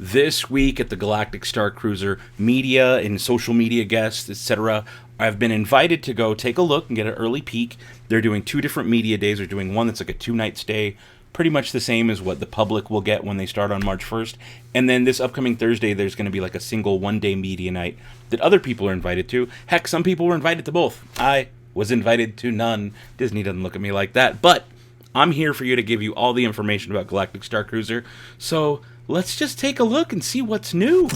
This week at the Galactic Starcruiser, media and social media guests, etc., I've been invited to go take a look and get an early peek. They're doing 2 different media days. They're doing one that's like a 2-night stay, pretty much the same as what the public will get when they start on March 1st. And then this upcoming Thursday, there's going to be like a single 1-day media night that other people are invited to. Heck, some people were invited to both. I was invited to none. Disney doesn't look at me like that. But I'm here for you to give you all the information about Galactic Starcruiser. So let's just take a look and see what's new.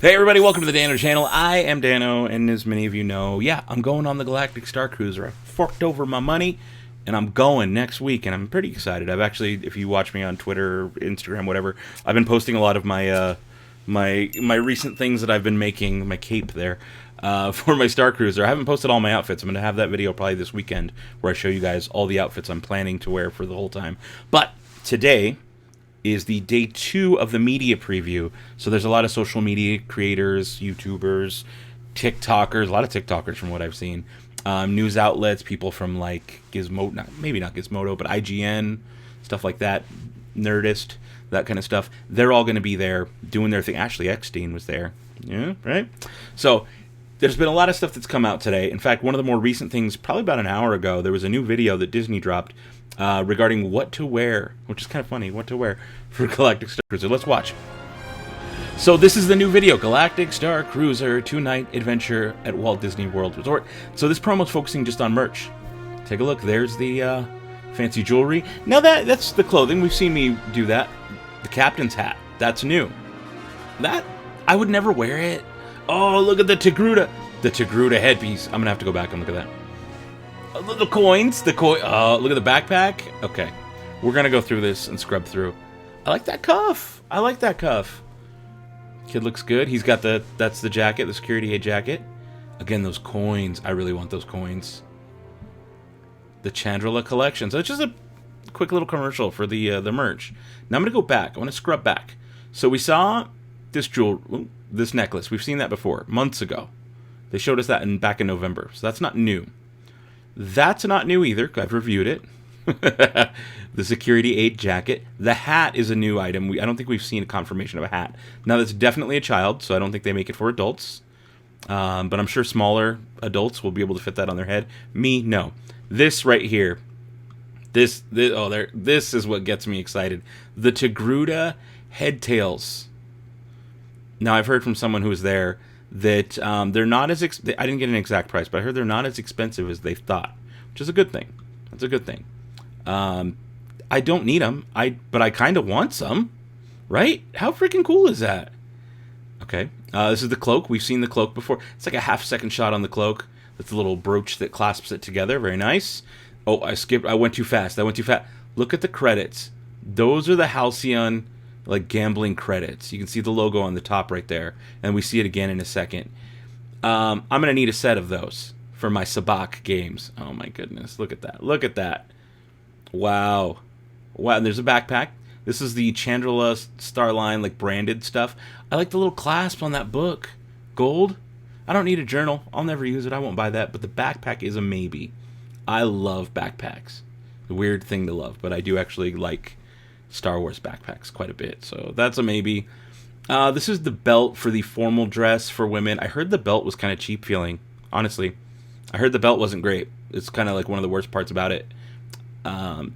Hey everybody, welcome to the Dano channel. I am Dano, and as many of you know, yeah, I'm going on the Galactic Starcruiser. I forked over my money, and I'm going next week, and I'm pretty excited. I've actually, if you watch me on Twitter, Instagram, whatever, I've been posting a lot of my my recent things that I've been making, my cape there, for my Starcruiser. I haven't posted all my outfits. I'm going to have that video probably this weekend where I show you guys all the outfits I'm planning to wear for the whole time. But today is the day 2 of the media preview. So there's a lot of social media creators, YouTubers, TikTokers, a lot of TikTokers from what I've seen, news outlets, people from like Gizmodo, maybe not Gizmodo, but IGN, stuff like that, Nerdist, that kind of stuff. They're all going to be there doing their thing. Ashley Eckstein was there. Yeah, right? So there's been a lot of stuff that's come out today. In fact, one of the more recent things, probably about an hour ago, there was a new video that Disney dropped regarding what to wear, which is kind of funny, what to wear for Galactic Starcruiser. Let's watch. So this is the new video, Galactic Starcruiser 2-night adventure at Walt Disney World Resort. So this promo is focusing just on merch. Take a look. There's the fancy jewelry. Now that's the clothing. We've seen me do that. The captain's hat. That's new. That, I would never wear it. Oh, look at the Tigruda. The Tigruda headpiece. I'm going to have to go back and look at that. The coins. Look at the backpack. Okay. We're going to go through this and scrub through. I like that cuff. I like that cuff. Kid looks good. He's got that's the jacket, the security aid jacket. Again, those coins. I really want those coins. The Chandrila collection. So it's just a quick little commercial for the merch. Now I'm going to go back. I want to scrub back. So we saw this necklace. We've seen that before, months ago. They showed us that back in November. So that's not new. That's not new either. I've reviewed it. The security aid jacket. The hat is a new item. I don't think we've seen a confirmation of a hat. Now, that's definitely a child, so I don't think they make it for adults. But I'm sure smaller adults will be able to fit that on their head. Me, no. This right here. This is what gets me excited. The Tigruda headtails. Now, I've heard from someone who was there that they're not as... I didn't get an exact price, but I heard they're not as expensive as they thought, which is a good thing. That's a good thing. I don't need them, but I kind of want some, right? How freaking cool is that? Okay, this is the cloak. We've seen the cloak before. It's like a half-second shot on the cloak. That's a little brooch that clasps it together. Very nice. Oh, I went too fast. Look at the credits. Those are the Halcyon like gambling credits. You can see the logo on the top right there, and we see it again in a second. I'm gonna need a set of those for my Sabacc games. Oh my goodness, look at that. Look at that. Wow. And there's a backpack. This is the Chandrila Starline like branded stuff. I like the little clasp on that book. Gold. I don't need a journal. I'll never use it. I won't buy that, but the backpack is a maybe. I love backpacks. A weird thing to love, but I do actually like Star Wars backpacks quite a bit, so that's a maybe. This is the belt for the formal dress for women. I heard the belt was kind of cheap feeling, honestly. I heard the belt wasn't great. It's kind of like one of the worst parts about it.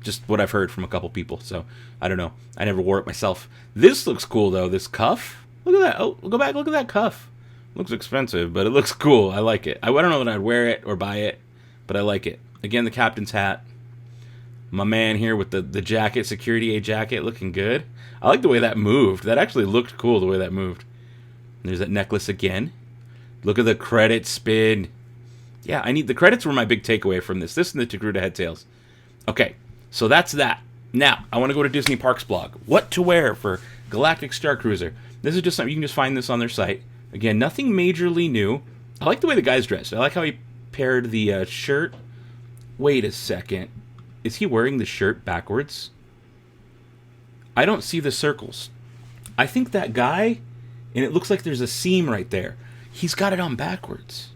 Just what I've heard from a couple people, so I don't know. I never wore it myself. This looks cool, though, this cuff. Look at that. Oh, go back, look at that cuff. Looks expensive, but it looks cool. I like it. I don't know that I'd wear it or buy it, but I like it. Again, the captain's hat. My man here with the jacket, security aid jacket, looking good. I like the way that moved. That actually looked cool, the way that moved. There's that necklace again. Look at the credit spin. Yeah, the credits were my big takeaway from this. This and the Tigruda headtails. Okay, so that's that. Now, I want to go to Disney Parks blog. What to wear for Galactic Starcruiser. This is just something, you can just find this on their site. Again, nothing majorly new. I like the way the guy's dressed. I like how he paired the shirt. Wait a second. Is he wearing the shirt backwards? I don't see the circles. I think that guy, and it looks like there's a seam right there. He's got it on backwards.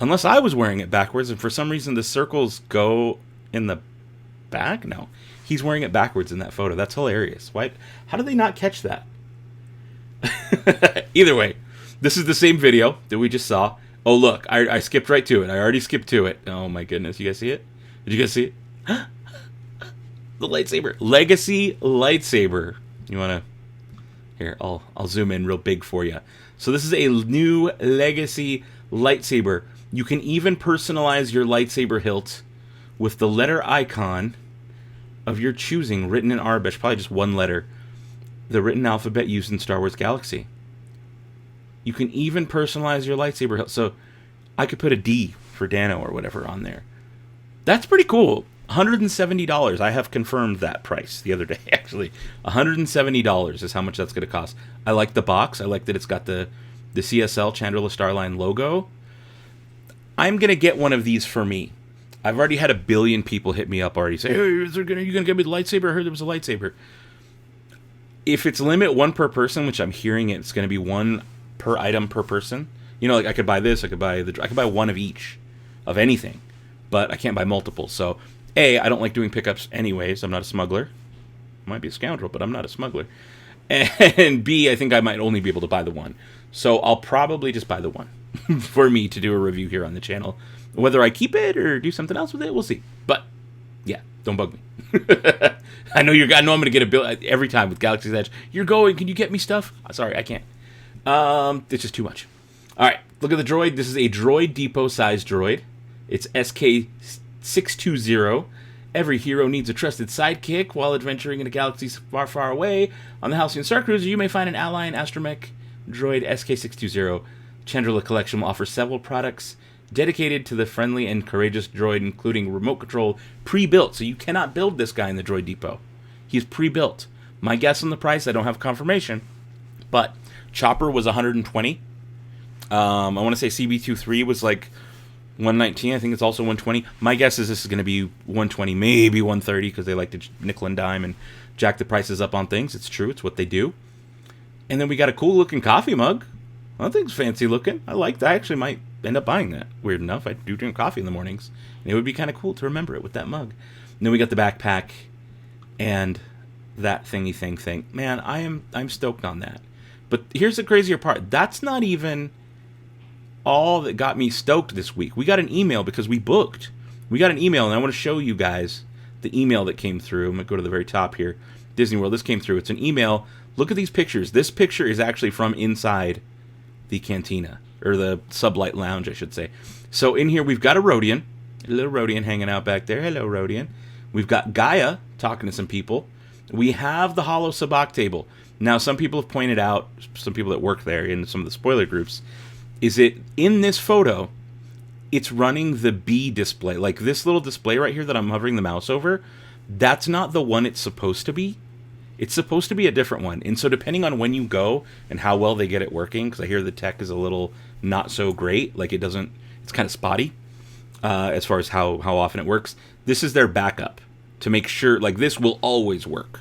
Unless I was wearing it backwards, and for some reason the circles go in the back? No. He's wearing it backwards in that photo. That's hilarious. Why? How did they not catch that? Either way, this is the same video that we just saw. Oh, look. I skipped right to it. I already skipped to it. Oh, my goodness. You guys see it? Did you guys see it? The lightsaber. Legacy Lightsaber. You want to... Here, I'll zoom in real big for you. So this is a new Legacy Lightsaber. You can even personalize your lightsaber hilt with the letter icon of your choosing written in Arabic. Probably just one letter. The written alphabet used in Star Wars Galaxy. You can even personalize your lightsaber hilt. So I could put a D for Dano or whatever on there. That's pretty cool. $170. I have confirmed that price the other day, actually. $170 is how much that's going to cost. I like the box. I like that it's got the CSL, Chandrila Starline logo. I'm going to get one of these for me. I've already had 1 billion people hit me up already. Say, hey, are you going to give me the lightsaber? I heard there was a lightsaber. If it's limit 1 per person, which I'm hearing it's going to be 1 per item per person. You know, like I could buy this. I could buy 1 of each of anything. But I can't buy multiple. So, A, I don't like doing pickups anyways. I'm not a smuggler. Might be a scoundrel, but I'm not a smuggler. And B, I think I might only be able to buy the 1. So I'll probably just buy the 1 for me to do a review here on the channel. Whether I keep it or do something else with it, we'll see. But, yeah, don't bug me. I know I'm going to get a bill every time with Galaxy's Edge. You're going, can you get me stuff? Sorry, I can't. It's just too much. All right, look at the droid. This is a Droid Depot-sized droid. It's SK620. Every hero needs a trusted sidekick. While adventuring in a galaxy far, far away, on the Halcyon Starcruiser, you may find an ally in astromech droid SK620. Chandrila Collection will offer several products dedicated to the friendly and courageous droid, including remote control pre-built. So you cannot build this guy in the Droid Depot. He's pre-built. My guess on the price, I don't have confirmation, but Chopper was 120. I want to say CB23 was like 119. I think it's also 120. My guess is this is going to be 120, maybe 130, because they like to nickel and dime and jack the prices up on things. It's true. It's what they do. And then we got a cool-looking coffee mug. That thing's fancy looking. I like that. I actually might end up buying that. Weird enough, I do drink coffee in the mornings. And it would be kind of cool to remember it with that mug. And then we got the backpack and that thingy thing. Man, I'm stoked on that. But here's the crazier part. That's not even all that got me stoked this week. We got an email because we booked. We got an email, and I want to show you guys the email that came through. I'm going to go to the very top here. Disney World, this came through. It's an email. Look at these pictures. This picture is actually from inside the cantina, or the sublight lounge, I should say. So in here, we've got a Rodian, a little Rodian hanging out back there. Hello, Rodian. We've got Gaia talking to some people. We have the Hollow Sabacc table. Now, some people have pointed out, some people that work there in some of the spoiler groups, is it in this photo, it's running the B display. Like this little display right here that I'm hovering the mouse over, that's not the one it's supposed to be. It's supposed to be a different one. And so depending on when you go and how well they get it working, because I hear the tech is a little not so great, like it's kind of spotty as far as how often it works. This is their backup to make sure, like this will always work.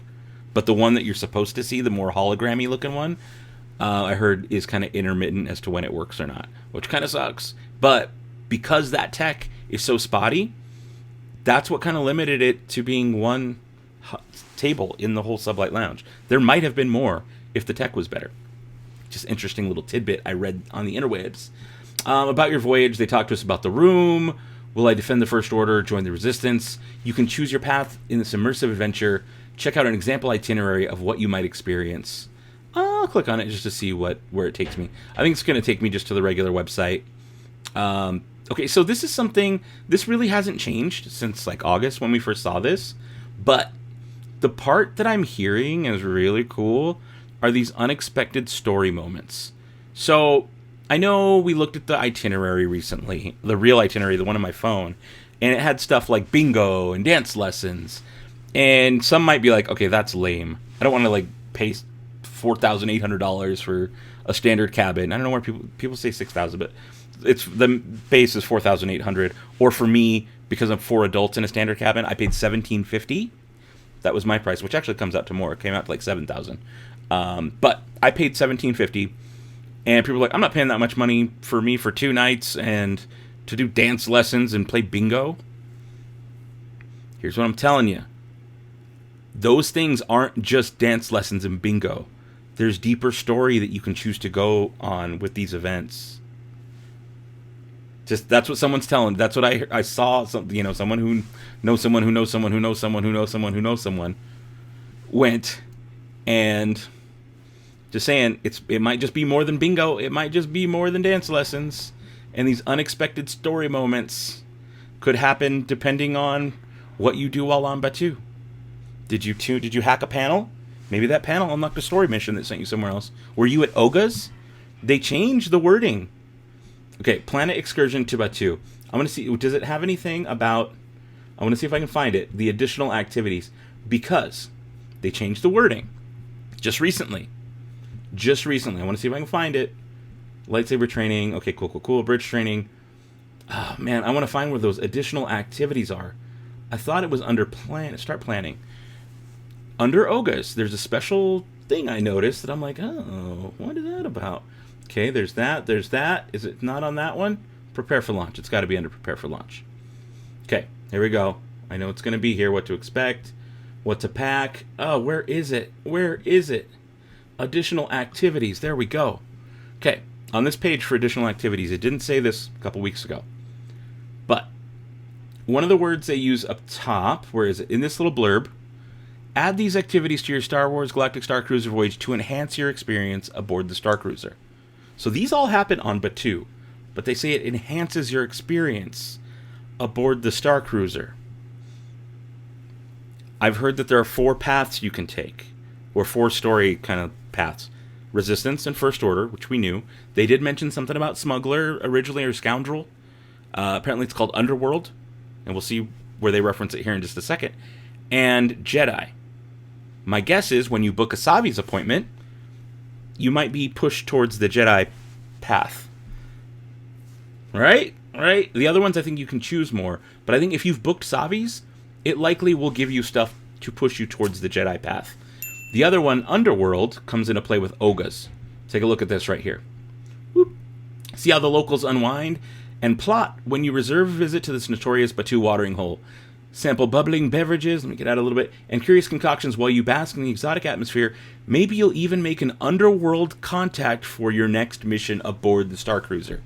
But the one that you're supposed to see, the more hologrammy looking one, I heard is kind of intermittent as to when it works or not, which kind of sucks. But because that tech is so spotty, that's what kind of limited it to being one table in the whole sublight lounge. There might have been more if the tech was better. Just interesting little tidbit I read on the interwebs. About your voyage, they talked to us about the room. Will I defend the First Order, join the Resistance? You can choose your path in this immersive adventure. Check out an example itinerary of what you might experience. I'll click on it just to see where it takes me. I think it's going to take me just to the regular website. Okay, so this is something, this really hasn't changed since like August when we first saw this, but the part that I'm hearing is really cool are these unexpected story moments. So I know we looked at the itinerary recently, the real itinerary, the one on my phone, and it had stuff like bingo and dance lessons. And some might be like, okay, that's lame. I don't want to like pay $4,800 for a standard cabin. I don't know where people say $6,000, but it's the base is $4,800. Or for me, because I'm 4 adults in a standard cabin, I paid $1,750. That was my price, which actually comes out to more. It came out to like $7,000. But I paid $1,750, and people were like, I'm not paying that much money for me for 2 nights and to do dance lessons and play bingo. Here's what I'm telling you. Those things aren't just dance lessons and bingo. There's deeper story that you can choose to go on with these events. Just that's what someone's telling. That's what I saw. Some, someone who knows someone who knows someone who knows someone who knows someone who knows someone went, and just saying it might just be more than bingo. It might just be more than dance lessons, and these unexpected story moments could happen depending on what you do while on Batuu. Did you hack a panel? Maybe that panel unlocked a story mission that sent you somewhere else. Were you at Oga's? They changed the wording. Okay, planet excursion to Batuu. I want to see, does it have anything about, I want to see if I can find it, the additional activities. Because they changed the wording just recently. I want to see if I can find it. Lightsaber training. Okay, cool. Bridge training. Oh, man, I want to find where those additional activities are. I thought it was under start planning. Under Oga's, there's a special thing I noticed that I'm like, oh, what is that about? Okay, there's that. Is it not on that one? Prepare for launch. It's got to be under prepare for launch. Okay, here we go. I know it's going to be here. What to expect. What to pack. Oh, where is it? Additional activities. There we go. Okay, on this page for additional activities, it didn't say this a couple weeks ago. But one of the words they use up top, where is it? In this little blurb, add these activities to your Star Wars Galactic Starcruiser voyage to enhance your experience aboard the Starcruiser. So these all happen on Batuu, but they say it enhances your experience aboard the Starcruiser. I've heard that there are 4 paths you can take, or 4 story kind of paths. Resistance and First Order, which we knew. They did mention something about Smuggler originally, or Scoundrel. Apparently it's called Underworld, and we'll see where they reference it here in just a second. And Jedi. My guess is when you book a Savi's appointment, you might be pushed towards the Jedi path. Right? The other ones I think you can choose more. But I think if you've booked Savi's, it likely will give you stuff to push you towards the Jedi path. The other one, Underworld, comes into play with Oga's. Take a look at this right here. Whoop. See how the locals unwind and plot when you reserve a visit to this notorious Batuu watering hole. Sample bubbling beverages, let me get out a little bit, and curious concoctions while you bask in the exotic atmosphere. Maybe you'll even make an underworld contact for your next mission aboard the Starcruiser.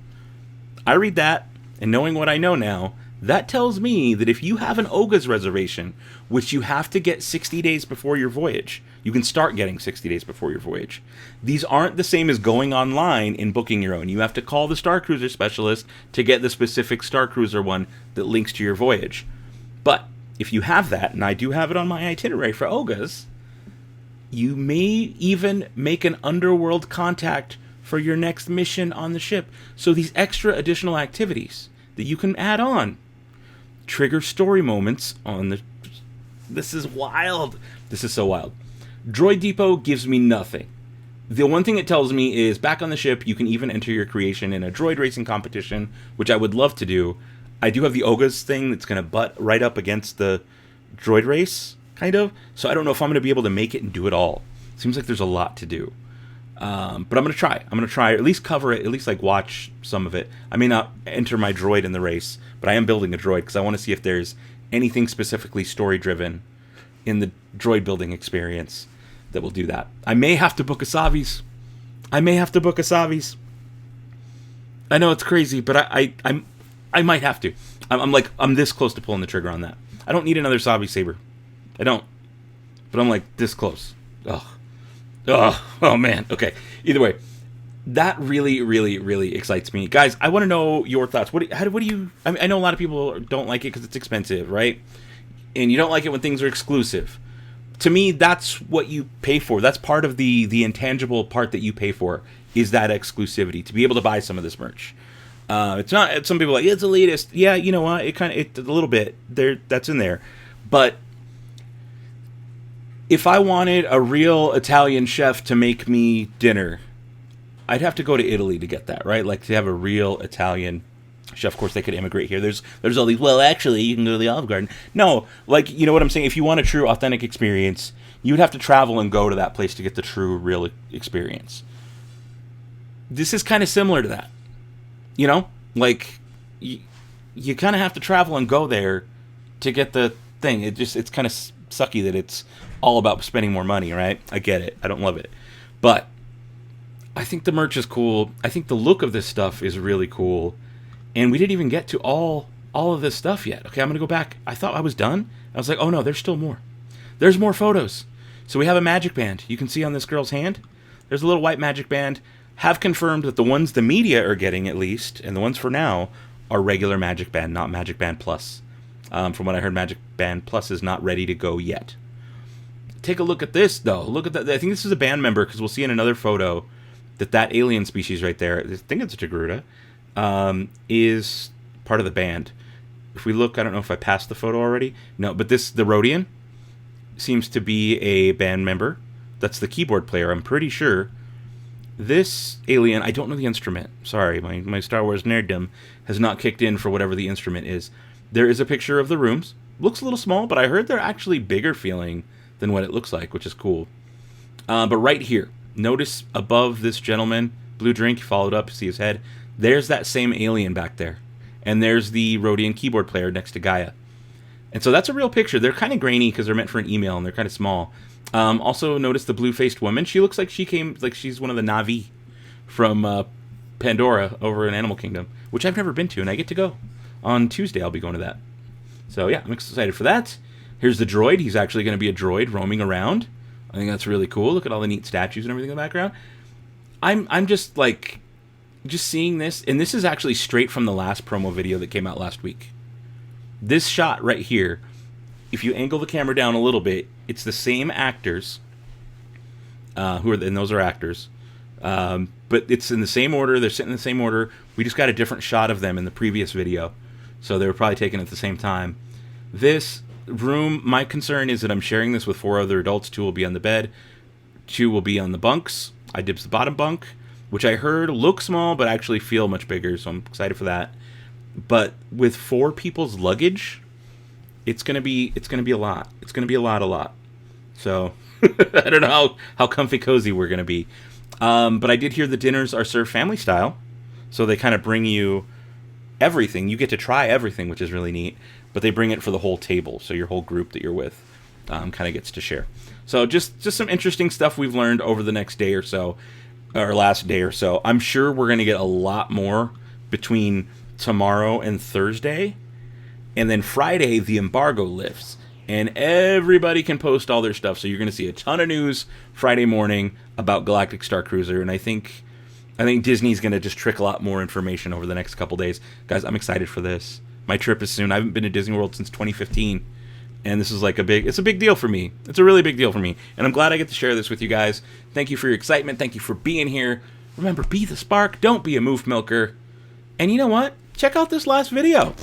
I read that, and knowing what I know now, that tells me that if you have an Oga's reservation, which you have to get 60 days before your voyage, you can start getting 60 days before your voyage. These aren't the same as going online and booking your own. You have to call the Starcruiser specialist to get the specific Starcruiser one that links to your voyage. But if you have that, and I do have it on my itinerary for Oga's, you may even make an underworld contact for your next mission on the ship. So these extra additional activities that you can add on trigger story moments on the... This is wild. This is so wild. Droid Depot gives me nothing. The one thing it tells me is back on the ship, you can even enter your creation in a droid racing competition, which I would love to do. I do have the Oga's thing that's going to butt right up against the droid race, kind of. So I don't know if I'm going to be able to make it and do it all. Seems like there's a lot to do. But I'm going to try. I'm going to try, or at least cover it, at least like watch some of it. I may not enter my droid in the race, but I am building a droid because I want to see if there's anything specifically story-driven in the droid building experience that will do that. I may have to book a Savi's. I know it's crazy, but I might have to. I'm this close to pulling the trigger on that. I don't need another Savi saber. I don't. But I'm like this close. Oh man. Okay. Either way, that really, really, really excites me, guys. I want to know your thoughts. What do you? I know a lot of people don't like it because it's expensive, right? And you don't like it when things are exclusive. To me, that's what you pay for. That's part of the intangible part that you pay for is that exclusivity to be able to buy some of this merch. It's not. Some people are like it's elitist. Yeah, you know what? It a little bit there. That's in there, but if I wanted a real Italian chef to make me dinner, I'd have to go to Italy to get that, right? Like to have a real Italian chef. Of course, they could immigrate here. There's all these. Well, actually, you can go to the Olive Garden. No, like you know what I'm saying. If you want a true, authentic experience, you would have to travel and go to that place to get the true, real experience. This is kind of similar to that. You know, like you kind of have to travel and go there to get the thing. It's kind of sucky that it's all about spending more money, right? I get it. I don't love it. But I think the merch is cool. I think the look of this stuff is really cool. And we didn't even get to all of this stuff yet. Okay, I'm going to go back. I thought I was done. I was like, oh no, there's still more. There's more photos. So we have a magic band. You can see on this girl's hand, there's a little white magic band. Have confirmed that the ones the media are getting, at least, and the ones for now, are regular magic band, not magic band plus. From what I heard, magic band plus is not ready to go yet. Take a look at this, though. Look at that. I think this is a band member, because we'll see in another photo that alien species right there, I think it's a Togruta, is part of the band. If we look, I don't know if I passed the photo already. No, but the Rodian seems to be a band member. That's the keyboard player, I'm pretty sure. This alien, I don't know the instrument. Sorry, my Star Wars nerddom has not kicked in for whatever the instrument is. There is a picture of the rooms. Looks a little small, but I heard they're actually bigger feeling than what it looks like, which is cool. But right here, notice above this gentleman, blue drink, followed up, see his head. There's that same alien back there. And there's the Rodian keyboard player next to Gaia. And so that's a real picture. They're kind of grainy because they're meant for an email, and they're kind of small. Also, notice the blue-faced woman. She looks like she's one of the Na'vi from Pandora over in Animal Kingdom, which I've never been to, and I get to go. On Tuesday, I'll be going to that. So, yeah, I'm excited for that. Here's the droid. He's actually going to be a droid roaming around. I think that's really cool. Look at all the neat statues and everything in the background. I'm just, like, just seeing this, and this is actually straight from the last promo video that came out last week. This shot right here, if you angle the camera down a little bit, it's the same actors, and those are actors, but it's in the same order. They're sitting in the same order. We just got a different shot of them in the previous video, so they were probably taken at the same time. This room, my concern is that I'm sharing this with 4 other adults. 2 will be on the bed, 2 will be on the bunks. I dibs the bottom bunk, which I heard look small, but actually feel much bigger, so I'm excited for that. But with 4 people's luggage, it's gonna be a lot. It's gonna be a lot. So I don't know how comfy cozy we're gonna be. But I did hear the dinners are served family style, so they kind of bring you everything. You get to try everything, which is really neat. But they bring it for the whole table, so your whole group that you're with kind of gets to share. So just some interesting stuff we've learned over the next day or so, or last day or so. I'm sure we're gonna get a lot more between tomorrow and Thursday. And then Friday, the embargo lifts, and everybody can post all their stuff. So you're going to see a ton of news Friday morning about Galactic Starcruiser, and I think Disney's going to just trickle out more information over the next couple days. Guys, I'm excited for this. My trip is soon. I haven't been to Disney World since 2015, and this is like it's a big deal for me. It's a really big deal for me, and I'm glad I get to share this with you guys. Thank you for your excitement. Thank you for being here. Remember, be the spark. Don't be a moof milker. And you know what? Check out this last video.